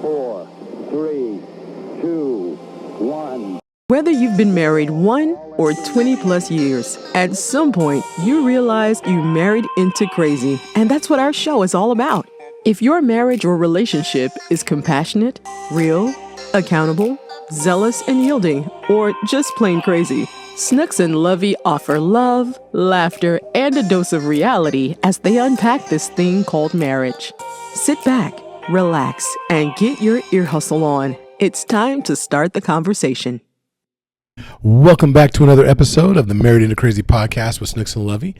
4, 3, 2, 1. Whether you've been married 1 or 20 plus years, at some point you realize you married into crazy. And that's what our show is all about. If your marriage or relationship is compassionate, real, accountable, zealous and yielding, or just plain crazy, Snooks and Lovey offer love, laughter, and a dose of reality as they unpack this thing called marriage. Sit back, relax, and get your ear hustle on. It's time to start the conversation. Welcome back to another episode of the Married into Crazy podcast with Snooks and Lovey.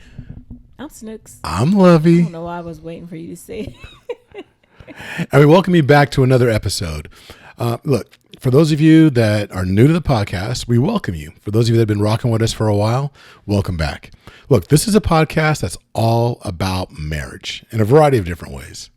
I'm Snooks. I'm Lovey. I don't know why I was waiting for you to say it. And we welcome you back to another episode. Look, for those of you that are new to the podcast, we welcome you. For those of you that have been rocking with us for a while, welcome back. Look, this is a podcast that's all about marriage in a variety of different ways.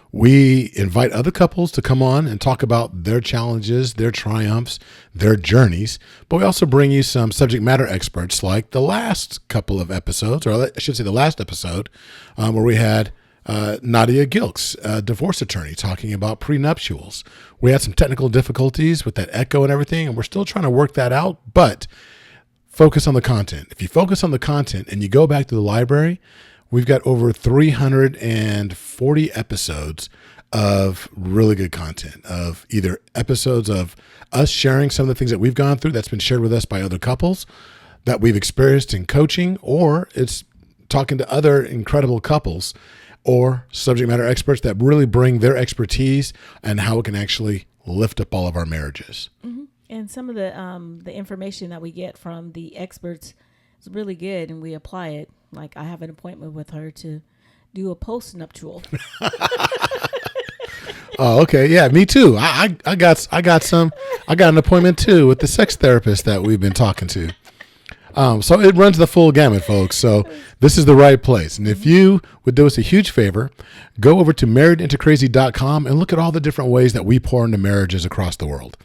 We invite other couples to come on and talk about their challenges, their triumphs, their journeys, but we also bring you some subject matter experts like the last couple of episodes, or I should say the last episode, where we had Nadia Gilks, a divorce attorney, talking about prenuptials. We had some technical difficulties with that echo and everything, and we're still trying to work that out, but focus on the content. If you focus on the content and you go back to the library, we've got over 340 episodes of really good content, of either episodes of us sharing some of the things that we've gone through that's been shared with us by other couples that we've experienced in coaching, or it's talking to other incredible couples or subject matter experts that really bring their expertise and how it can actually lift up all of our marriages. Mm-hmm. And some of the information that we get from the experts is really good, and we apply it. Like, I have an appointment with her to do a post-nuptial. Oh, okay. Yeah, me too. I got an appointment too with the sex therapist that we've been talking to. So it runs the full gamut, folks. So this is the right place. And if you would do us a huge favor, go over to marriedintocrazy.com and look at all the different ways that we pour into marriages across the world.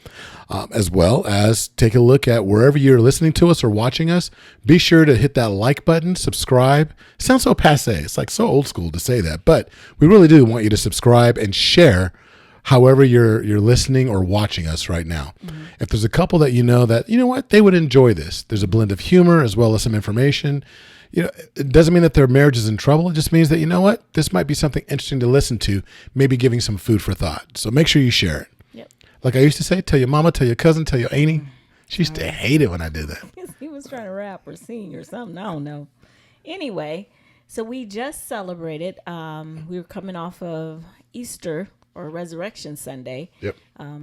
As well as take a look at wherever you're listening to us or watching us. Be sure to hit that like button, subscribe. It sounds so passe. It's like so old school to say that, but we really do want you to subscribe and share however you're listening or watching us right now. Mm-hmm. If there's a couple that you know what, they would enjoy this. There's a blend of humor as well as some information. You know, it doesn't mean that their marriage is in trouble. It just means that, you know what, this might be something interesting to listen to, maybe giving some food for thought. So make sure you share it. Yep. Like I used to say, tell your mama, tell your cousin, tell your auntie. She used to hate it when I did that. He was trying to rap or sing or something. I don't know. Anyway, so we just celebrated. We were coming off of Easter or Resurrection Sunday. Yep. A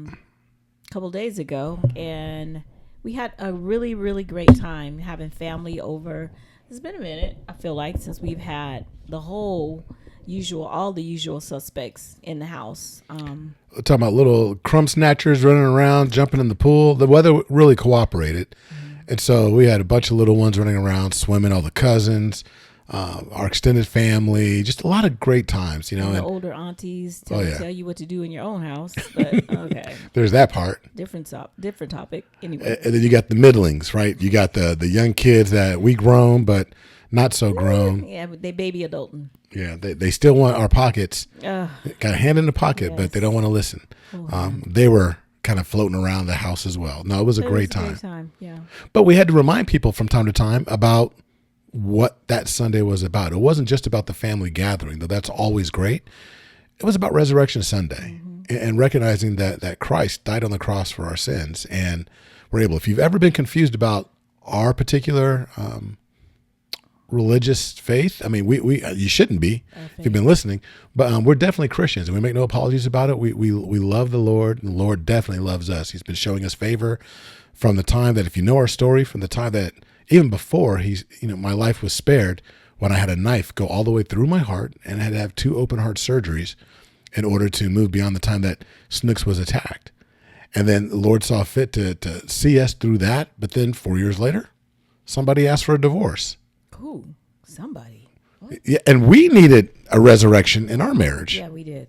couple days ago, and we had a really, really great time having family over. It's been a minute, I feel like, since we've had all the usual suspects in the house. We're talking about little crumb snatchers running around, jumping in the pool. The weather really cooperated. Mm-hmm. And so we had a bunch of little ones running around, swimming, all the cousins, our extended family, just a lot of great times, you know. And the older aunties tell you what to do in your own house. But okay. There's that part. Different topic. Anyway. And then you got the middlings, right? You got the young kids that we grown, but not so grown. Yeah, but they baby adulting. Yeah, they still want our pockets. Got a hand in the pocket, yes. But they don't want to listen. They were kind of floating around the house as well. No, it was a great time. Yeah. But we had to remind people from time to time about what that Sunday was about. It wasn't just about the family gathering, though that's always great. It was about Resurrection Sunday, mm-hmm. and recognizing that Christ died on the cross for our sins. And we're able, if you've ever been confused about our particular religious faith, I mean, we you shouldn't be if you've been listening, but we're definitely Christians, and we make no apologies about it. We love the Lord, and the Lord definitely loves us. He's been showing us favor from the time that, if you know our story, from the time that even before my life was spared, when I had a knife go all the way through my heart and I had to have 2 open heart surgeries in order to move beyond the time that Snooks was attacked. And then the Lord saw fit to see us through that. But then 4 years later, somebody asked for a divorce. Ooh, somebody. What? Yeah, and we needed a resurrection in our marriage. Yeah, we did.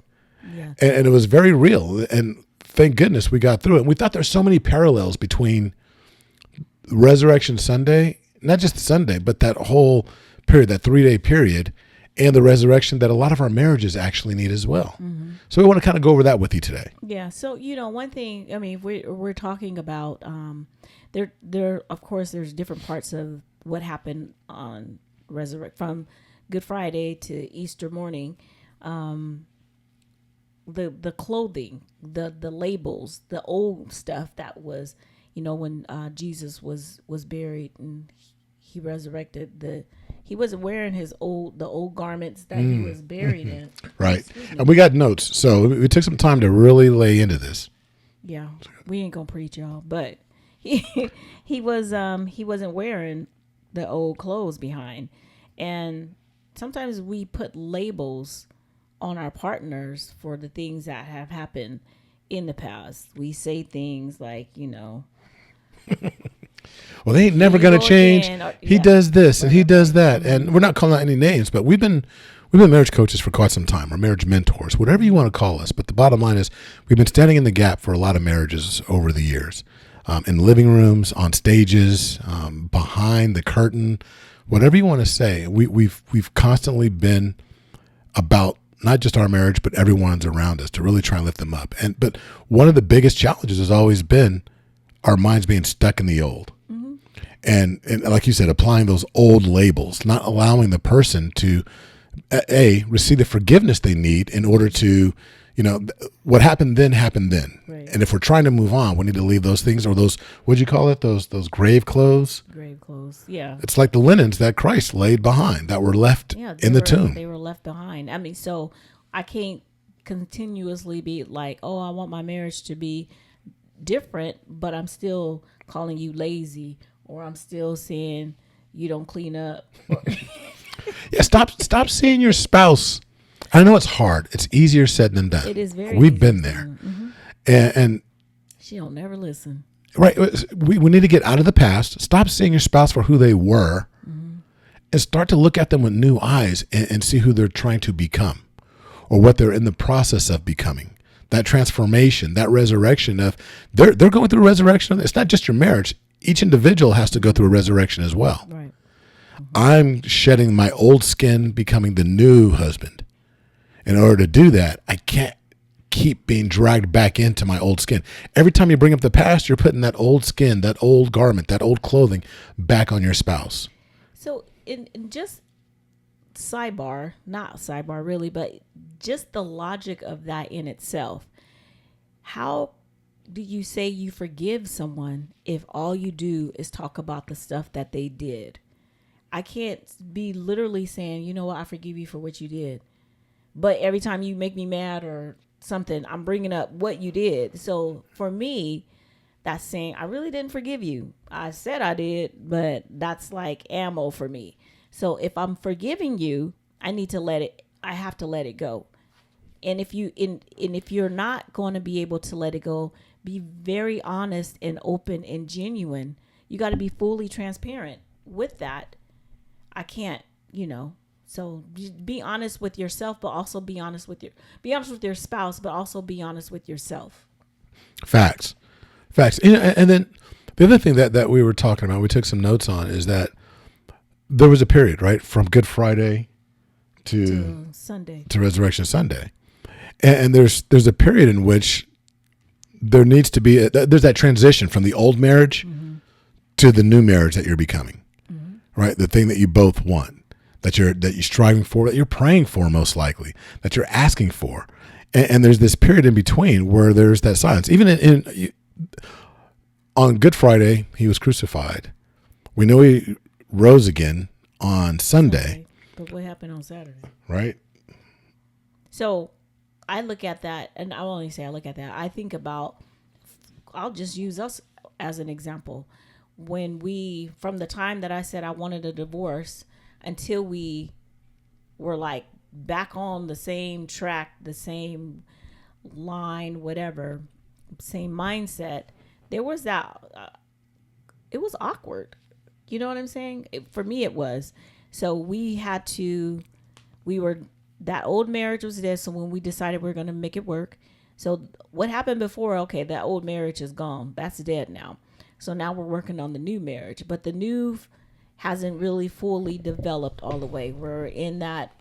Yeah. And it was very real. And thank goodness we got through it. And we thought there's so many parallels between Resurrection Sunday, not just the Sunday, but that whole period, that 3-day period, and the resurrection that a lot of our marriages actually need as well. So we want to kind of go over that with you today. Yeah. So, one thing, I mean, if we're talking about, there, of course, there's different parts of what happened on Resurrect from Good Friday to Easter morning. The clothing, the labels, the old stuff that was, when Jesus was buried and he resurrected, he wasn't wearing the old garments that he was buried in. Right. And we got notes. So we took some time to really lay into this. Yeah. We ain't gonna preach, y'all, but he wasn't wearing the old clothes behind. And sometimes we put labels on our partners for the things that have happened in the past. We say things like, well, they ain't never going to change. He does this and he does that. And we're not calling out any names, but we've been marriage coaches for quite some time, or marriage mentors, whatever you want to call us. But the bottom line is we've been standing in the gap for a lot of marriages over the years, in living rooms, on stages, behind the curtain, whatever you want to say. We've constantly been about not just our marriage, but everyone's around us to really try and lift them up. But one of the biggest challenges has always been our minds being stuck in the old. And like you said, applying those old labels, not allowing the person to, receive the forgiveness they need in order to, what happened then happened then. Right. And if we're trying to move on, we need to leave those things, or those, what'd you call it? Those grave clothes. Grave clothes. Yeah. It's like the linens that Christ laid behind that were left in the tomb. They were left behind. I mean, so I can't continuously be like, oh, I want my marriage to be different, but I'm still calling you lazy, or I'm still saying you don't clean up. Yeah, stop seeing your spouse. I know it's hard. It's easier said than done. It is very. We've been there, and she don't never listen. Right. We need to get out of the past. Stop seeing your spouse for who they were, and start to look at them with new eyes and see who they're trying to become, or what they're in the process of becoming. That transformation, that resurrection of they're going through a resurrection. It's not just your marriage. Each individual has to go through a resurrection as well. Right. I'm shedding my old skin, becoming the new husband. In order to do that, I can't keep being dragged back into my old skin. Every time you bring up the past, you're putting that old skin, that old garment, that old clothing back on your spouse. So in just not sidebar really, but just the logic of that in itself, how do you say you forgive someone if all you do is talk about the stuff that they did? I can't be literally saying, you know what, I forgive you for what you did. But every time you make me mad or something, I'm bringing up what you did. So for me, that's saying I really didn't forgive you. I said I did, but that's like ammo for me. So if I'm forgiving you, I have to let it go. And if you're not going to be able to let it go, be very honest and open and genuine. You got to be fully transparent with that. I can't, so be honest with yourself, but also be honest with your spouse, but also be honest with yourself. Facts. And then the other thing that we were talking about, we took some notes on, is that there was a period, right, from Good Friday to Sunday, to Resurrection Sunday, and there's a period in which there needs to be there's that transition from the old marriage to the new marriage that you're becoming, right? The thing that you both want, that you're striving for, that you're praying for, most likely, that you're asking for, and there's this period in between where there's that silence. Even on Good Friday, he was crucified. We know he rose again on Sunday. But what happened on Saturday? Right. So I look at that, and I'll only say I look at that. I think about, I'll just use us as an example. From the time that I said I wanted a divorce until we were like back on the same track, the same line, whatever, same mindset, there was that, it was awkward. You know what I'm saying? For me, it was. So that old marriage was there. So when we decided we're going to make it work. So what happened before? Okay, that old marriage is gone. That's dead now. So now we're working on the new marriage. But the new hasn't really fully developed all the way. We're in that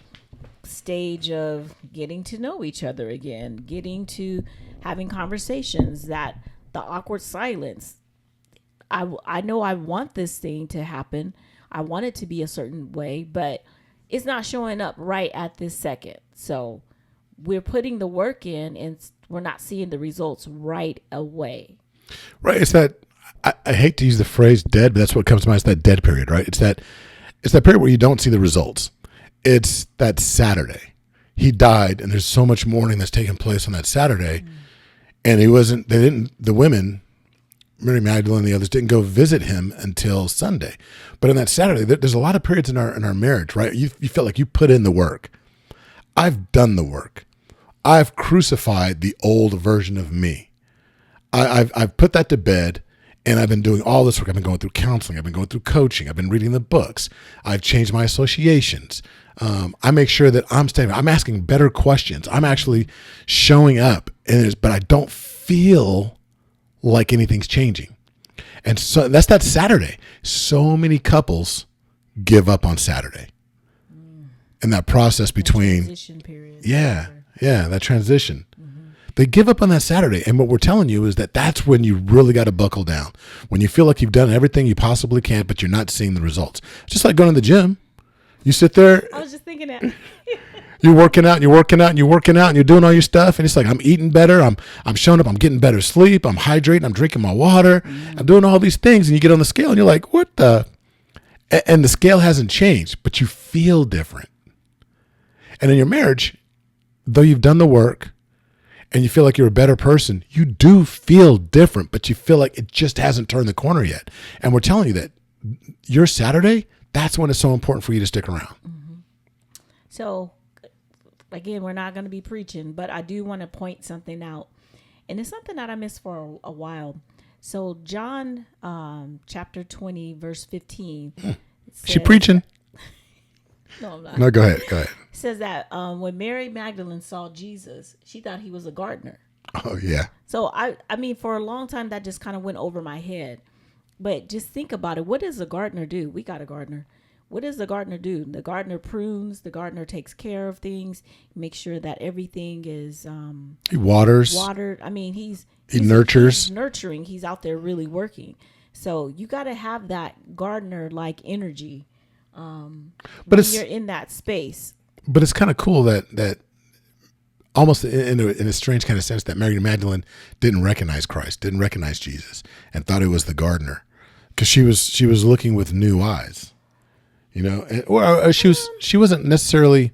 stage of getting to know each other again, getting to having conversations, that the awkward silence. I know I want this thing to happen. I want it to be a certain way, but it's not showing up right at this second. So we're putting the work in and we're not seeing the results right away. Right. It's that, I hate to use the phrase dead, but that's what comes to mind. It's that dead period, right? It's that period where you don't see the results. It's that Saturday. He died, and there's so much mourning that's taking place on that Saturday. And the women, Mary Magdalene and the others, didn't go visit him until Sunday. But on that Saturday, there's a lot of periods in our marriage, right? You felt like you put in the work. I've done the work. I've crucified the old version of me. I've put that to bed, and I've been doing all this work. I've been going through counseling. I've been going through coaching. I've been reading the books. I've changed my associations. I make sure that I'm asking better questions. I'm actually showing up, but I don't feel like anything's changing. And so that's that Saturday. So many couples give up on Saturday. And that process between transition period. That transition. They give up on that Saturday. And what we're telling you is that's when you really got to buckle down. When you feel like you've done everything you possibly can, but you're not seeing the results. Just like going to the gym. You sit there. I was just thinking that. You're working out and you're working out and you're working out and you're doing all your stuff. And it's like, I'm eating better. I'm showing up. I'm getting better sleep. I'm hydrating. I'm drinking my water. I'm doing all these things. And you get on the scale and you're like, what the? And the scale hasn't changed, but you feel different. And in your marriage, though you've done the work and you feel like you're a better person, you do feel different, but you feel like it just hasn't turned the corner yet. And we're telling you that your Saturday, that's when it's so important for you to stick around. So, again, we're not going to be preaching, but I do want to point something out. And it's something that I missed for a while. So, John chapter 20, verse 15. She preaching? No, I'm not. No, go ahead. It says that when Mary Magdalene saw Jesus, she thought he was a gardener. Oh, yeah. So, I mean, for a long time, that just kind of went over my head. But just think about it. What does a gardener do? We got a gardener. What does the gardener do? The gardener prunes. The gardener takes care of things. Makes sure that everything is he waters. Watered. I mean, he nurtures. He's nurturing. He's out there really working. So you got to have that gardener-like energy. But you're in that space. But it's kind of cool that almost in a strange kind of sense that Mary Magdalene didn't recognize Christ, didn't recognize Jesus, and thought it was the gardener, because she was looking with new eyes, or she wasn't necessarily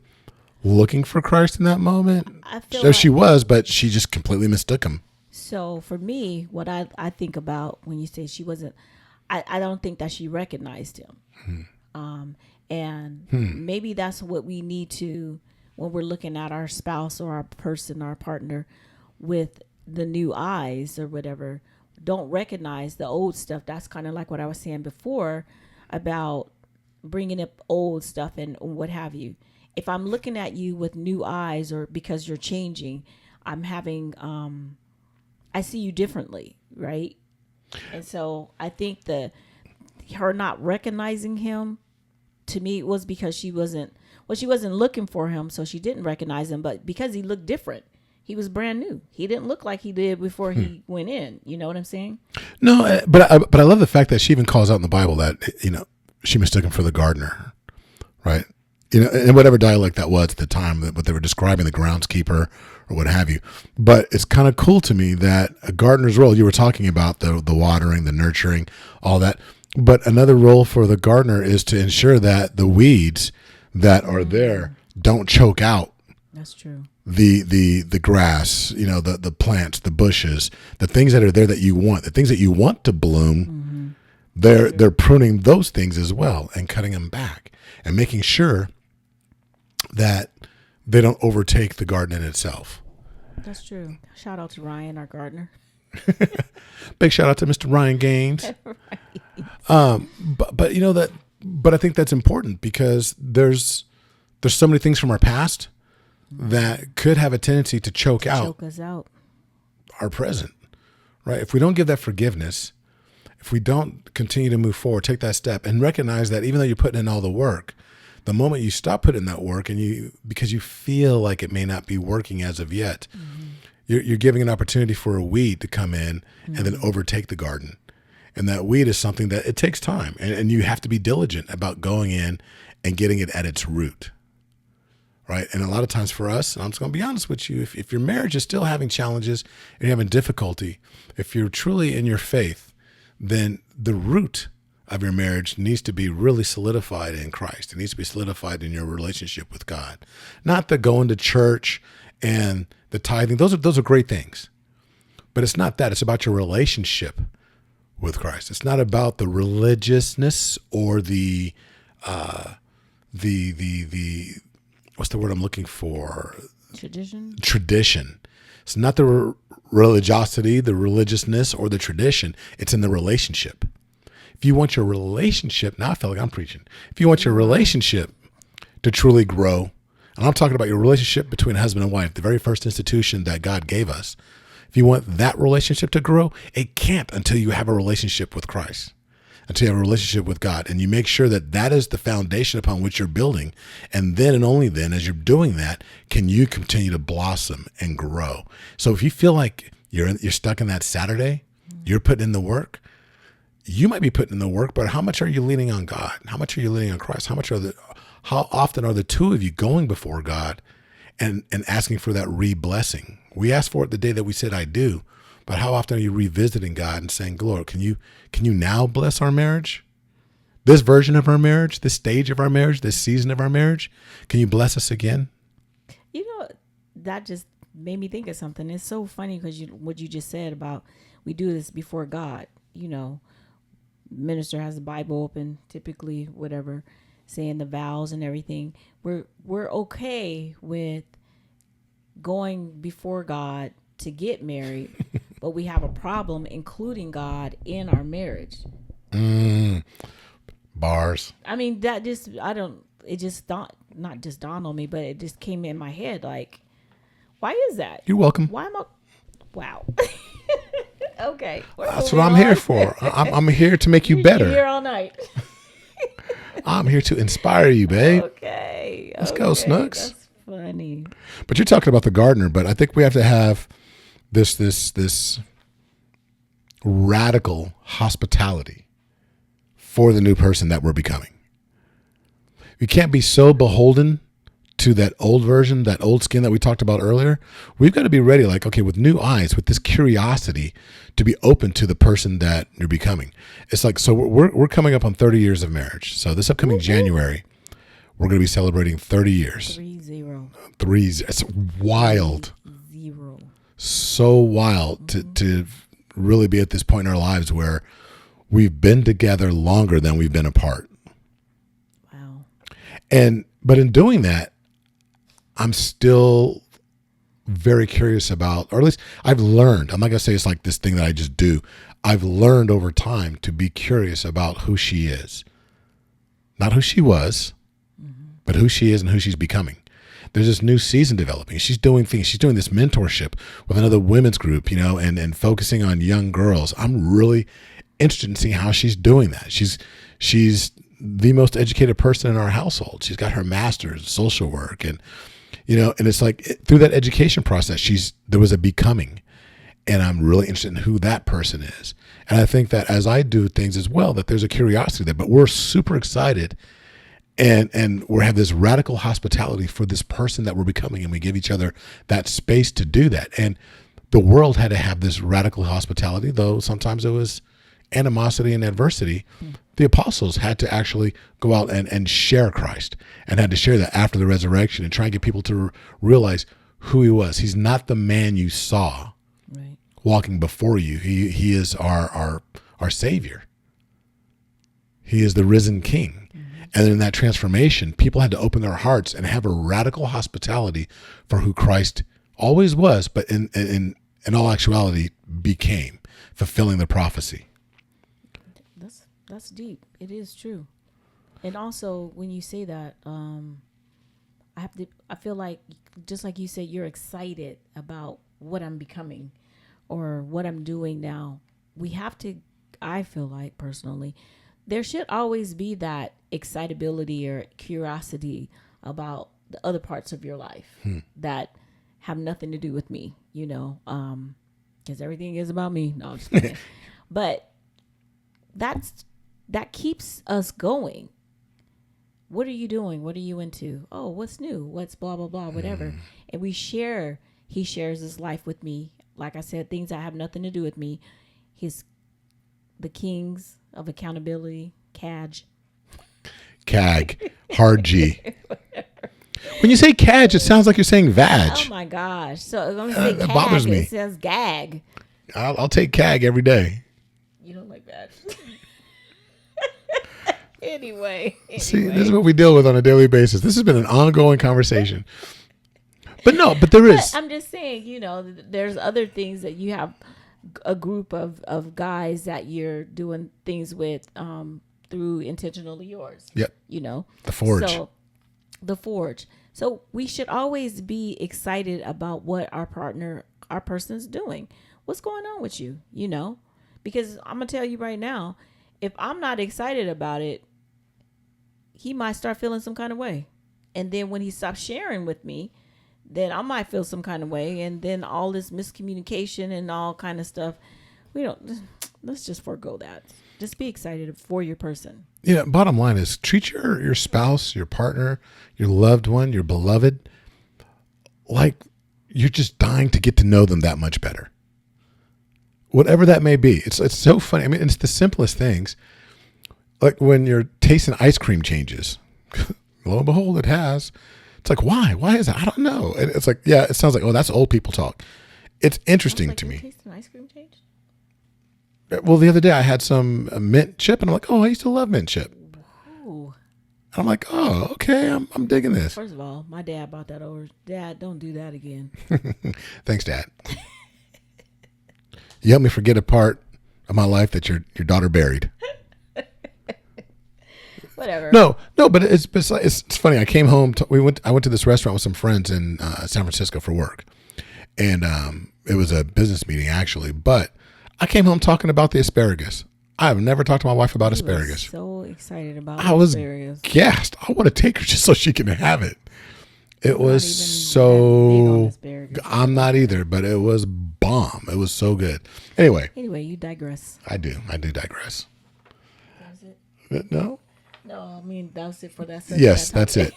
looking for Christ in that moment. I feel so she was, but she just completely mistook him. So for me, what I think about when you say she wasn't, I don't think that she recognized him. Maybe that's what we need to, when we're looking at our spouse or our person, our partner, with the new eyes or whatever, don't recognize the old stuff. That's kind of like what I was saying before about bringing up old stuff and what have you. If I'm looking at you with new eyes, or because you're changing, I'm having, I see you differently, right? And so I think her not recognizing him, to me, it was because she wasn't looking for him, so she didn't recognize him. But because he looked different, he was brand new. He didn't look like he did before he went in. You know what I'm saying? No, but I love the fact that she even calls out in the Bible that she mistook him for the gardener, right? In whatever dialect that was at the time, what they were describing, the groundskeeper or what have you. But it's kind of cool to me that a gardener's role, you were talking about the watering, the nurturing, all that. But another role for the gardener is to ensure that the weeds that are there don't choke out. That's true. The grass, the plants, the bushes, the things that are there that you want, the things that you want to bloom, they're pruning those things as well and cutting them back and making sure that they don't overtake the garden in itself. That's true. Shout out to Ryan, our gardener. Big shout out to Mr. Ryan Gaines. Right. But I think that's important because there's so many things from our past that could have a tendency to choke us out our present, right? If we don't give that forgiveness, if we don't continue to move forward, take that step and recognize that even though you're putting in all the work, The moment you stop putting in that work because you feel like it may not be working as of yet, you're giving an opportunity for a weed to come in and then overtake the garden. And that weed is something that it takes time, and you have to be diligent about going in and getting it at its root. Right. And a lot of times for us, and I'm just going to be honest with you, if your marriage is still having challenges and you're having difficulty, if you're truly in your faith, then the root of your marriage needs to be really solidified in Christ. It needs to be solidified in your relationship with God. Not the going to church and the tithing. Those are great things. But it's not that. It's about your relationship with Christ. It's not about the religiousness or the what's the word I'm looking for? Tradition. It's not the religiosity, the religiousness, or the tradition. It's in the relationship. If you want your relationship, now I feel like I'm preaching. If you want your relationship to truly grow, and I'm talking about your relationship between husband and wife, the very first institution that God gave us. If you want that relationship to grow, it can't until you have a relationship with Christ. Until you have a relationship with God, and you make sure that that is the foundation upon which you're building. And then and only then, as you're doing that, can you continue to blossom and grow. So if you feel like you're stuck in that Saturday, you're putting in the work, you might be putting in the work, but how much are you leaning on God? How much are you leaning on Christ? How often are the two of you going before God and asking for that re-blessing? We asked for it the day that we said, I do. But how often are you revisiting God and saying, Lord, can you now bless our marriage? This version of our marriage, this stage of our marriage, this season of our marriage, can you bless us again? That just made me think of something. It's so funny because what you just said about we do this before God. Minister has the Bible open, typically, whatever, saying the vows and everything. We're okay with going before God to get married, but we have a problem including God in our marriage. Bars. I mean, it just not just dawned on me, but it just came in my head. Like, why is that? You're welcome. Why am I? Wow. Okay. That's what I'm here for. I'm here to make you better. You're here all night. I'm here to inspire you, babe. Okay. Let's go, Snooks. That's funny. But you're talking about the gardener, but I think we have to have this radical hospitality for the new person that we're becoming. We can't be so beholden to that old version, that old skin that we talked about earlier. We've got to be ready, like, okay, with new eyes, with this curiosity to be open to the person that you're becoming. It's like, so we're coming up on 30 years of marriage. So this upcoming January, we're going to be celebrating 30 years. 30. It's wild. 0. So wild to really be at this point in our lives where we've been together longer than we've been apart. Wow. But in doing that, I'm still very curious about, or at least I've learned, I'm not going to say it's like this thing that I just do. I've learned over time to be curious about who she is. Not who she was, but who she is and who she's becoming. There's this new season developing. She's doing things. She's doing this mentorship with another women's group, and focusing on young girls. I'm really interested in seeing how she's doing that. She's the most educated person in our household. She's got her master's in social work, and it's like through that education process, there was a becoming, and I'm really interested in who that person is. And I think that as I do things as well, that there's a curiosity there, but we're super excited. And we have this radical hospitality for this person that we're becoming, and we give each other that space to do that. And the world had to have this radical hospitality, though sometimes it was animosity and adversity. The apostles had to actually go out and share Christ, and had to share that after the resurrection and try and get people to realize who he was. He's not the man you saw walking before you. He is our Savior. He is the risen King. And in that transformation, people had to open their hearts and have a radical hospitality for who Christ always was, but in all actuality became, fulfilling the prophecy. That's deep. It is true. And also, when you say that, I feel like, just like you said, you're excited about what I'm becoming or what I'm doing now. We have to, I feel like personally, there should always be that excitability or curiosity about the other parts of your life that have nothing to do with me, because everything is about me. No, I'm just kidding. But that keeps us going. What are you doing? What are you into? Oh, what's new? What's blah, blah, blah, whatever. And he shares his life with me. Like I said, things that have nothing to do with me. The kings of accountability, CAG. CAG, hard G. When you say CAG, it sounds like you're saying vag. Oh my gosh. So I'm going to say that CAG. bothers me. It says gag. I'll take CAG every day. You don't like that. Anyway. See, this is what we deal with on a daily basis. This has been an ongoing conversation. But there is. But I'm just saying, there's other things that you have a group of guys that you're doing things with through Intentionally Yours. Yep. The Forge. So, the Forge. So we should always be excited about what our person's doing. What's going on with you, Because I'm going to tell you right now, if I'm not excited about it, he might start feeling some kind of way. And then when he stops sharing with me, then I might feel some kind of way. And then all this miscommunication and all kind of stuff, let's just forego that. Just be excited for your person. Yeah. Bottom line is treat your spouse, your partner, your loved one, your beloved, like you're just dying to get to know them that much better. Whatever that may be. It's so funny. I mean, it's the simplest things. Like when your taste in ice cream changes, lo and behold, it has. It's like, why? Why is that? I don't know. And it's like, yeah, it sounds like, oh, that's old people talk. It's interesting to me. Taste in ice cream changed? Well, the other day I had some mint chip and I'm like, oh, I used to love mint chip. Ooh. And I'm like, oh, okay, I'm digging this. First of all, my dad bought that over. Dad, don't do that again. Thanks, Dad. You helped me forget a part of my life that your daughter buried. Whatever. No, but it's funny. I came home. I went to this restaurant with some friends in San Francisco for work, and it was a business meeting actually. But I came home talking about the asparagus. I have never talked to my wife about asparagus. So excited about I asparagus. was gassed. I want to take her just so she can have it. It was so. I'm not either, but it was bomb. It was so good. Anyway, you digress. I do digress. That's it. No. No, I mean that's it for that. Yes, that's it.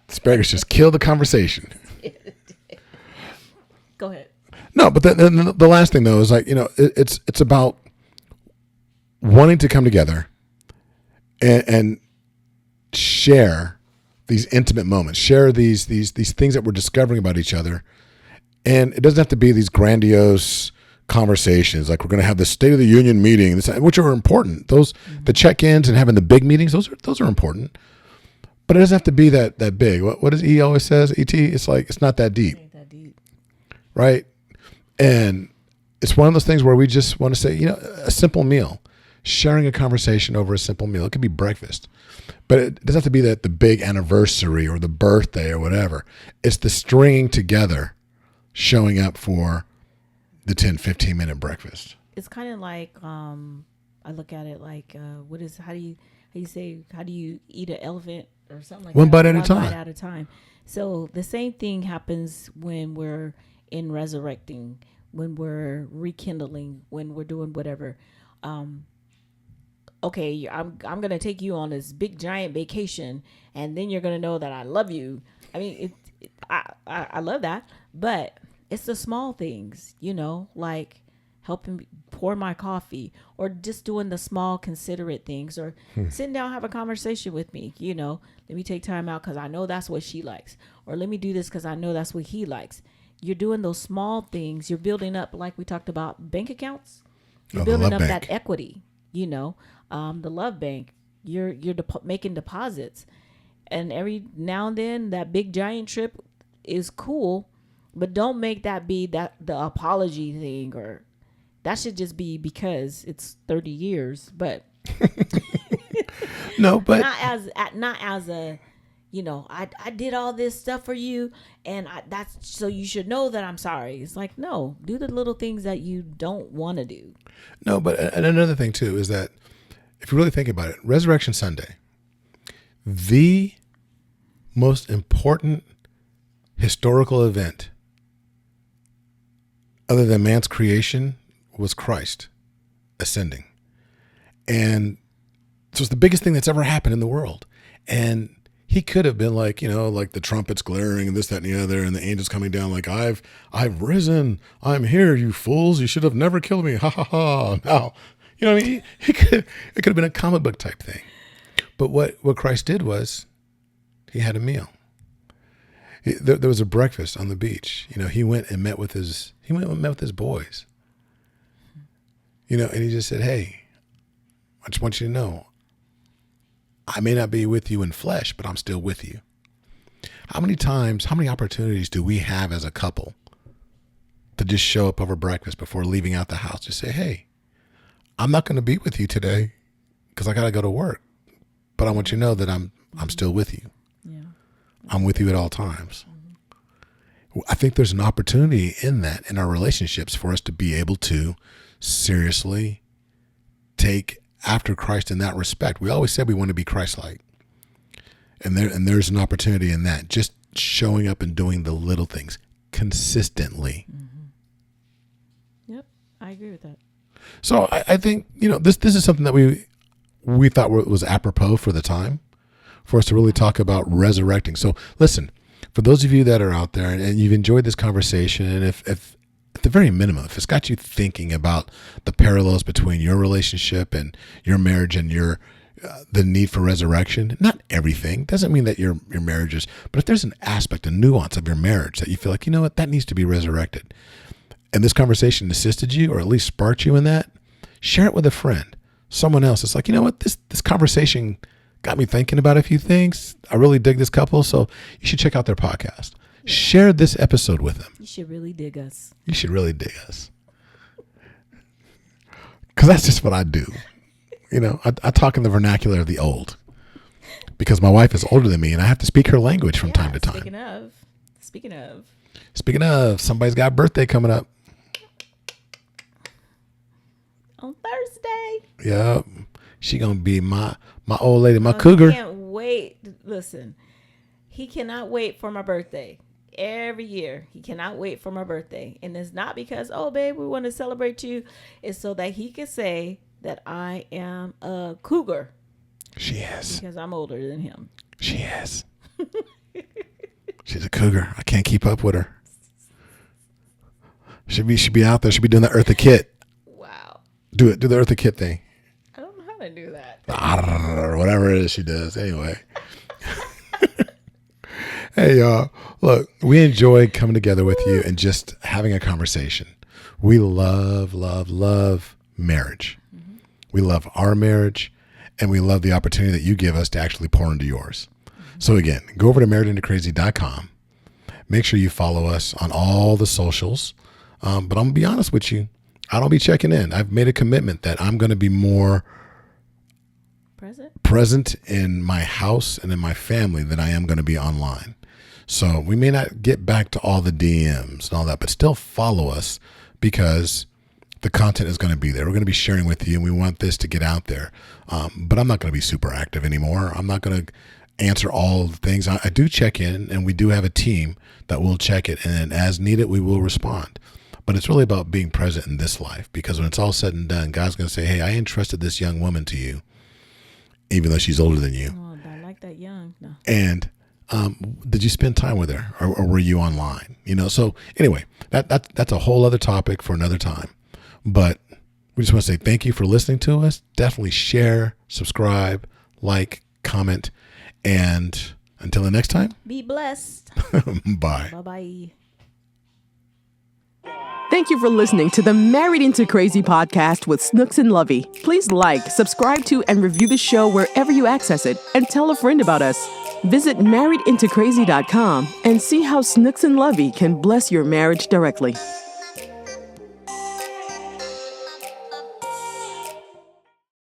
Asparagus just killed the conversation. Go ahead. No, but then the last thing though is like it's about wanting to come together and share these intimate moments, share these things that we're discovering about each other, and it doesn't have to be these grandiose conversations like we're going to have the State of the Union meeting, which are important. Those the check-ins and having the big meetings, those are important. But it doesn't have to be that big. What does he always says? ET, it's like it's not that deep. It ain't that deep, right? And it's one of those things where we just want to say, a simple meal, sharing a conversation over a simple meal. It could be breakfast, but it doesn't have to be the big anniversary or the birthday or whatever. It's the stringing together, showing up for the 10, 15-minute breakfast. It's kind of like I look at it like how do you eat an elephant or something like one that? One bite at a time. So the same thing happens when we're in resurrecting, when we're rekindling, when we're doing whatever. Okay, I'm gonna take you on this big giant vacation, and then you're gonna know that I love you. I mean, I love that, but it's the small things, like helping me pour my coffee, or just doing the small considerate things, or sitting down, have a conversation with me. Let me take time out because I know that's what she likes, or let me do this because I know that's what he likes. You're doing those small things. You're building up, like we talked about, bank accounts. You're building up that equity. The love bank. You're making deposits, and every now and then that big giant trip is cool. But don't make that be the apology thing, or that should just be because it's 30 years. But no, but not as a, I did all this stuff for you, and that's so you should know that I'm sorry. It's like, no, do the little things that you don't want to do. No, but and another thing too is that if you really think about it, Resurrection Sunday, the most important historical event other than man's creation was Christ ascending. And so it's the biggest thing that's ever happened in the world. And he could have been like, like the trumpets glaring and this, that, and the other, and the angels coming down like, I've risen. I'm here, you fools. You should have never killed me. Ha, ha, ha. Now, what I mean? It could have been a comic book type thing. But what Christ did was he had a meal. There was a breakfast on the beach. He went and met with his boys. And he just said, hey, I just want you to know, I may not be with you in flesh, but I'm still with you. How many opportunities do we have as a couple to just show up over breakfast before leaving out the house? Just say, hey, I'm not going to be with you today because I got to go to work, but I want you to know that I'm still with you. Yeah. I'm with you at all times. I think there's an opportunity in that, in our relationships, for us to be able to seriously take after Christ in that respect. We always said we want to be Christ-like. And there's an opportunity in that, just showing up and doing the little things consistently. Mm-hmm. Yep, I agree with that. So I think, this is something that we thought was apropos for the time, for us to really talk about resurrecting. So listen, for those of you that are out there and you've enjoyed this conversation, and if at the very minimum, if it's got you thinking about the parallels between your relationship and your marriage and the need for resurrection, not everything, doesn't mean that your marriage is, but if there's an aspect, a nuance of your marriage that you feel like, that needs to be resurrected, and this conversation assisted you or at least sparked you in that, share it with a friend, someone else. It's like, this conversation got me thinking about a few things. I really dig this couple, so you should check out their podcast. Yeah. Share this episode with them. You should really dig us. You should really dig us. Because that's just what I do. I talk in the vernacular of the old. Because my wife is older than me, and I have to speak her language from time to time. Speaking of, somebody's got a birthday coming up. On Thursday. Yep. She gonna be my old lady, my cougar. I can't wait. Listen, he cannot wait for my birthday. Every year, he cannot wait for my birthday. And it's not because, oh, babe, we want to celebrate you. It's so that he can say that I am a cougar. She is. Because I'm older than him. She is. She's a cougar. I can't keep up with her. Should be out there. Should be doing the Eartha Kitt. Wow. Do the Eartha Kitt thing. I don't know how to do that. Or whatever it is she does. Anyway. Hey, y'all. Look, we enjoy coming together with you and just having a conversation. We love, love, love marriage. Mm-hmm. We love our marriage, and we love the opportunity that you give us to actually pour into yours. Mm-hmm. So again, go over to marriedintocrazy.com. Make sure you follow us on all the socials. But I'm going to be honest with you. I don't be checking in. I've made a commitment that I'm going to be more present in my house and in my family than I am going to be online. So we may not get back to all the DMs and all that, but still follow us because the content is going to be there. We're going to be sharing with you, and we want this to get out there. But I'm not going to be super active anymore. I'm not going to answer all the things. I do check in, and we do have a team that will check it, and as needed, we will respond. But it's really about being present in this life, because when it's all said and done, God's going to say, hey, I entrusted this young woman to you, even though she's older than you. Oh, I like that young. No. And did you spend time with her, or were you online? So anyway, that's a whole other topic for another time. But we just want to say thank you for listening to us. Definitely share, subscribe, like, comment, and until the next time, be blessed. Bye. Bye-bye. Thank you for listening to the Married Into Crazy podcast with Snooks and Lovey. Please like, subscribe to, and review the show wherever you access it, and tell a friend about us. Visit marriedintocrazy.com and see how Snooks and Lovey can bless your marriage directly.